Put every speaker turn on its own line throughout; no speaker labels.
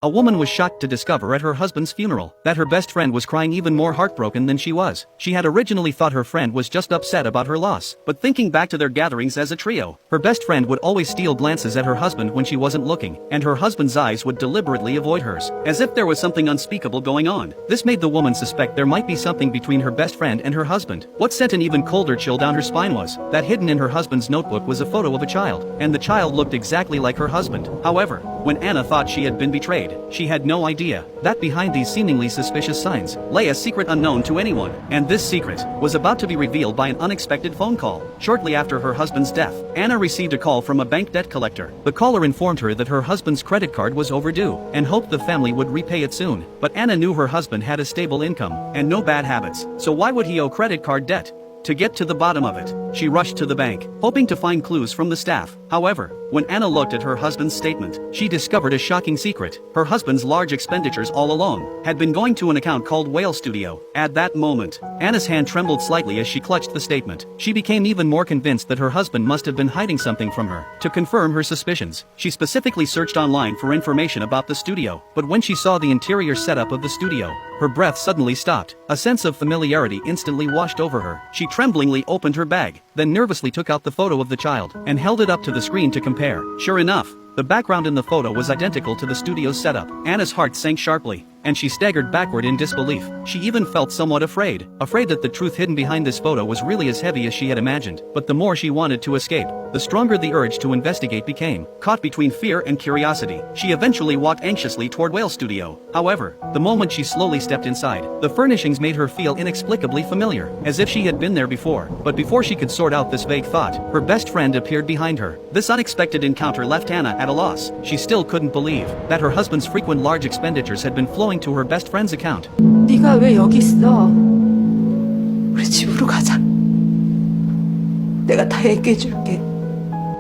A woman was shocked to discover at her husband's funeral that her best friend was crying even more heartbroken than she was. She had originally thought her friend was just upset about her loss, but thinking back to their gatherings as a trio, her best friend would always steal glances at her husband when she wasn't looking, and her husband's eyes would deliberately avoid hers, as if there was something unspeakable going on. This made the woman suspect there might be something between her best friend and her husband. What sent an even colder chill down her spine was that hidden in her husband's notebook was a photo of a child, and the child looked exactly like her husband. However, when Anna thought she had been betrayed, she had no idea that behind these seemingly suspicious signs lay a secret unknown to anyone, and this secret was about to be revealed by an unexpected phone call. Shortly after her husband's death, Anna received a call from a bank debt collector. The caller informed her that her husband's credit card was overdue and hoped the family would repay it soon. But Anna knew her husband had a stable income and no bad habits, so why would he owe credit card debt? To get to the bottom of it, she rushed to the bank, hoping to find clues from the staff. However, when Anna looked at her husband's statement, she discovered a shocking secret. Her husband's large expenditures all along had been going to an account called Whale Studio. At that moment, Anna's hand trembled slightly as she clutched the statement. She became even more convinced that her husband must have been hiding something from her. To confirm her suspicions, she specifically searched online for information about the studio, but when she saw the interior setup of the studio, her breath suddenly stopped. A sense of familiarity instantly washed over her. She tremblingly opened her bag, then nervously took out the photo of the child and held it up to the screen to compare. Sure enough, the background in the photo was identical to the studio's setup. Anna's heart sank sharply, and she staggered backward in disbelief. She even felt somewhat afraid that the truth hidden behind this photo was really as heavy as she had imagined. But the more she wanted to escape, the stronger the urge to investigate became. Caught between fear and curiosity, she eventually walked anxiously toward Whale Studio. However, the moment she slowly stepped inside, the furnishings made her feel inexplicably familiar, as if she had been there before. But before she could sort out this vague thought, her best friend appeared behind her. This unexpected encounter left Anna at a loss. She still couldn't believe that her husband's frequent large expenditures had been flowing to her best friend's account.
네가 왜 여기 있어? 우리 집으로 가자. 내가 다 얘기해줄게.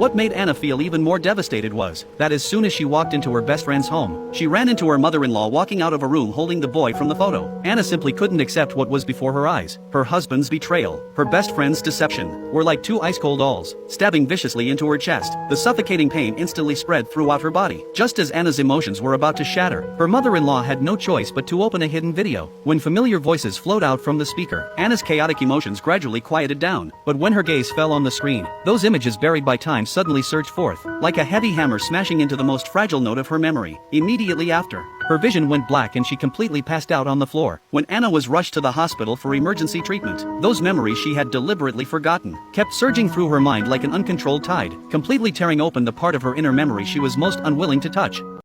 What made Anna feel even more devastated was that as soon as she walked into her best friend's home, she ran into her mother-in-law walking out of a room holding the boy from the photo. Anna simply couldn't accept what was before her eyes. Her husband's betrayal, her best friend's deception, were like two ice-cold awls, stabbing viciously into her chest. The suffocating pain instantly spread throughout her body. Just as Anna's emotions were about to shatter, her mother-in-law had no choice but to open a hidden video. When familiar voices flowed out from the speaker, Anna's chaotic emotions gradually quieted down. But when her gaze fell on the screen, those images buried by time suddenly surged forth, like a heavy hammer smashing into the most fragile note of her memory. Immediately after, her vision went black and she completely passed out on the floor. When Anna was rushed to the hospital for emergency treatment, those memories she had deliberately forgotten kept surging through her mind like an uncontrolled tide, completely tearing open the part of her inner memory she was most unwilling to touch.